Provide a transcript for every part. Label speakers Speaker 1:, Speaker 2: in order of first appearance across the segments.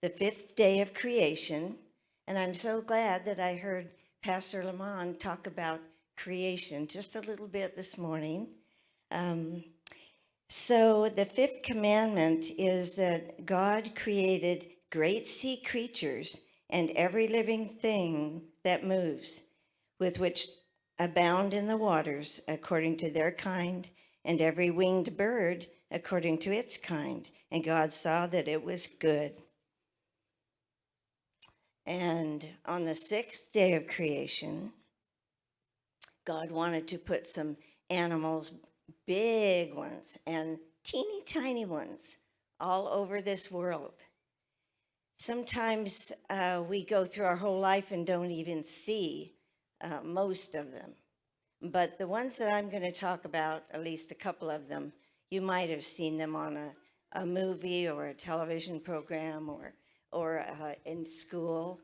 Speaker 1: the fifth day of creation. And I'm so glad that I heard Pastor Lamont talk about creation just a little bit this morning. Um, so, the fifth commandment is that God created great sea creatures and every living thing that moves, with which abound in the waters according to their kind, and every winged bird according to its kind. And God saw that it was good. And on the sixth day of creation, God wanted to put some animals, big ones and teeny tiny ones, all over this world. Sometimes we go through our whole life and don't even see most of them. But the ones that I'm going to talk about, at least a couple of them, you might have seen them on a movie or a television program or in school,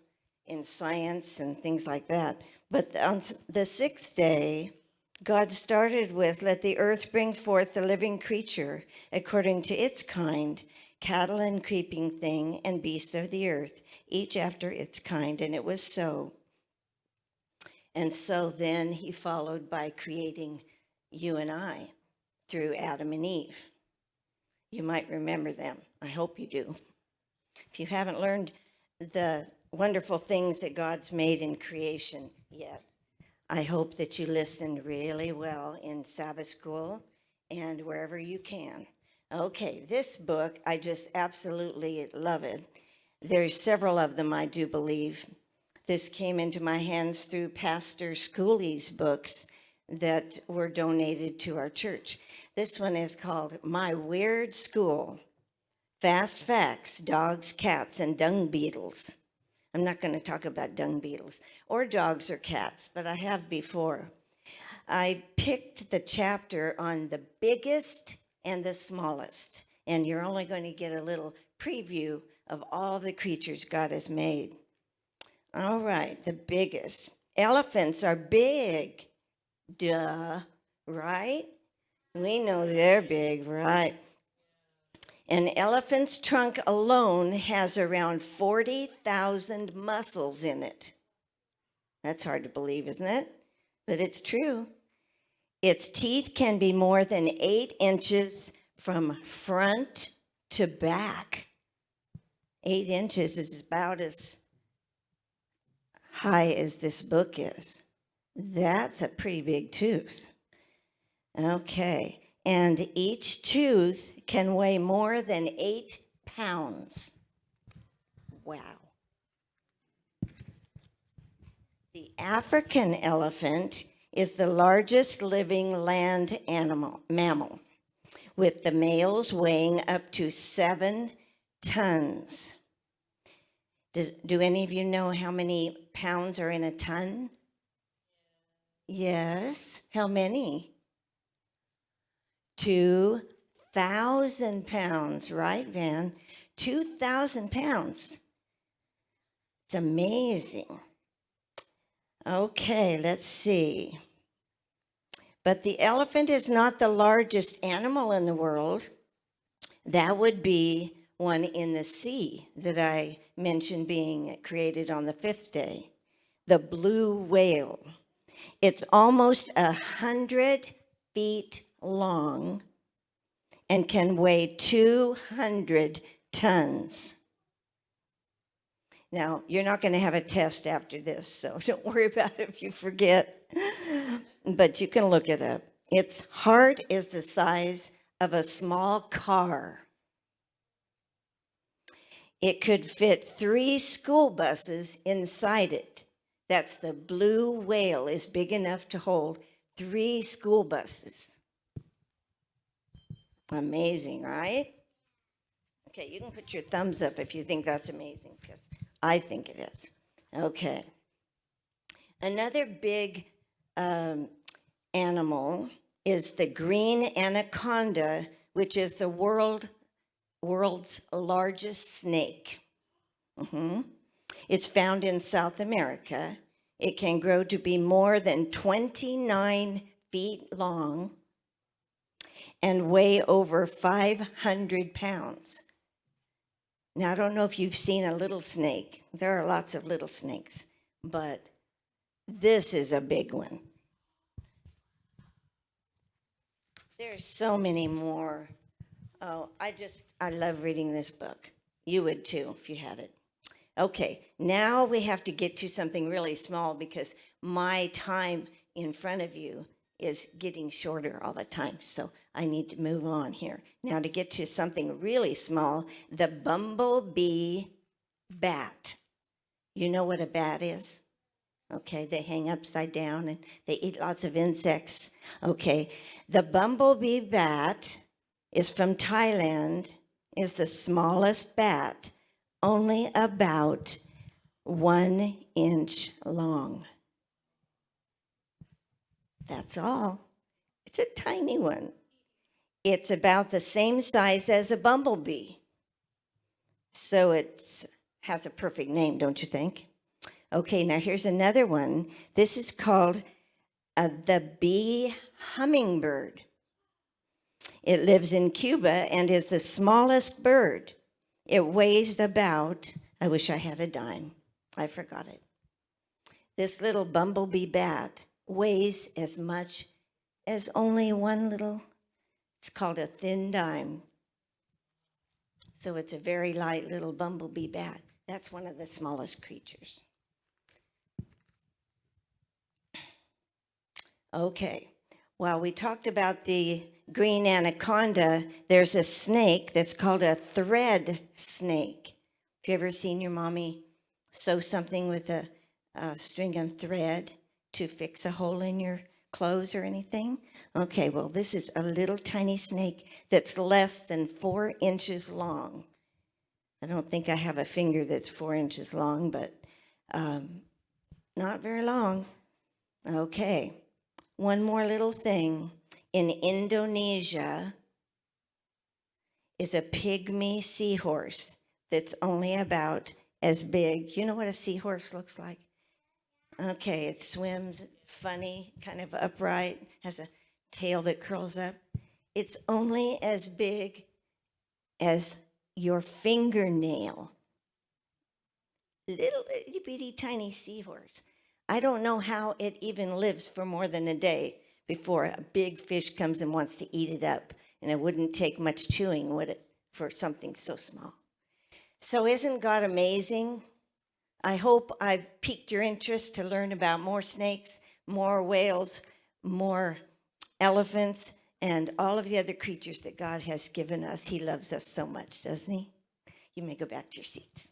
Speaker 1: in science and things like that. But on the sixth day, God started with, let the earth bring forth the living creature according to its kind, cattle and creeping thing and beasts of the earth, each after its kind. And it was so. And so then he followed by creating you and I through Adam and Eve. You might remember them. I hope you do. If you haven't learned the wonderful things that God's made in creation yet, I hope that you listened really well in Sabbath school and wherever you can. Okay, this book, I just absolutely love it. There's several of them, I do believe. This came into my hands through Pastor Schooley's books that were donated to our church. This one is called My Weird School, Fast Facts, Dogs, Cats, and Dung Beetles. I'm not going to talk about dung beetles or dogs or cats, but I have before. I picked the chapter on the biggest and the smallest, and you're only going to get a little preview of all the creatures God has made. All right, the biggest. Elephants are big. Duh, right? We know they're big, right? An elephant's trunk alone has around 40,000 muscles in it. That's hard to believe, isn't it? But it's true. Its teeth can be more than 8 inches from front to back. 8 inches is about as high as this book is. That's a pretty big tooth. Okay. And each tooth can weigh more than 8 pounds. Wow. The African elephant is the largest living land mammal, with the males weighing up to 7 tons. Do any of you know how many pounds are in a ton? Yes. How many? 2,000 pounds, right, Van? 2,000 pounds. It's amazing. Okay, let's see. But the elephant is not the largest animal in the world. That would be one in the sea that I mentioned being created on the fifth day, the blue whale. It's almost 100 feet long and can weigh 200 tons. Now, you're not going to have a test after this, so don't worry about it if you forget. But you can look it up. Its heart is the size of a small car. It could fit 3 school buses inside it. That's the blue whale is big enough to hold 3 school buses. Amazing, right? Okay, you can put your thumbs up if you think that's amazing, because I think it is. Okay. Another big animal is the green anaconda, which is the world's largest snake. It's found in South America. It can grow to be more than 29 feet long and weigh over 500 pounds. Now, I don't know if you've seen a little snake. There are lots of little snakes, but this is a big one. There's so many more. Oh, I love reading this book. You would too if you had it. Okay, now we have to get to something really small because my time in front of you is getting shorter all the time. So I need to move on here. Now, to get to something really small, the bumblebee bat. You know what a bat is? Okay, they hang upside down and they eat lots of insects. Okay, the bumblebee bat is from Thailand, is the smallest bat, only about 1 inch long. That's all. It's a tiny one. It's about the same size as a bumblebee. So it has a perfect name, don't you think? Okay, now here's another one. This is called the bee hummingbird. It lives in Cuba and is the smallest bird. It weighs about, I wish I had a dime. I forgot it. This little bumblebee bat weighs as much as only one little, it's called a thin dime. So it's a very light little bumblebee bat. That's one of the smallest creatures. Okay, well, we talked about the green anaconda. There's a snake that's called a thread snake. Have you ever seen your mommy sew something with a string of thread to fix a hole in your clothes or anything? Okay, well, this is a little tiny snake that's less than 4 inches long. I don't think I have a finger that's 4 inches long, but not very long. Okay. One more little thing. In Indonesia is a pygmy seahorse that's only about as big. You know what a seahorse looks like? Okay, it swims funny, kind of upright, has a tail that curls up. It's only as big as your fingernail. Little itty bitty tiny seahorse. I don't know how it even lives for more than a day before a big fish comes and wants to eat it up. And it wouldn't take much chewing, would it, for something so small? So isn't God amazing? I hope I've piqued your interest to learn about more snakes, more whales, more elephants, and all of the other creatures that God has given us. He loves us so much, doesn't he? You may go back to your seats.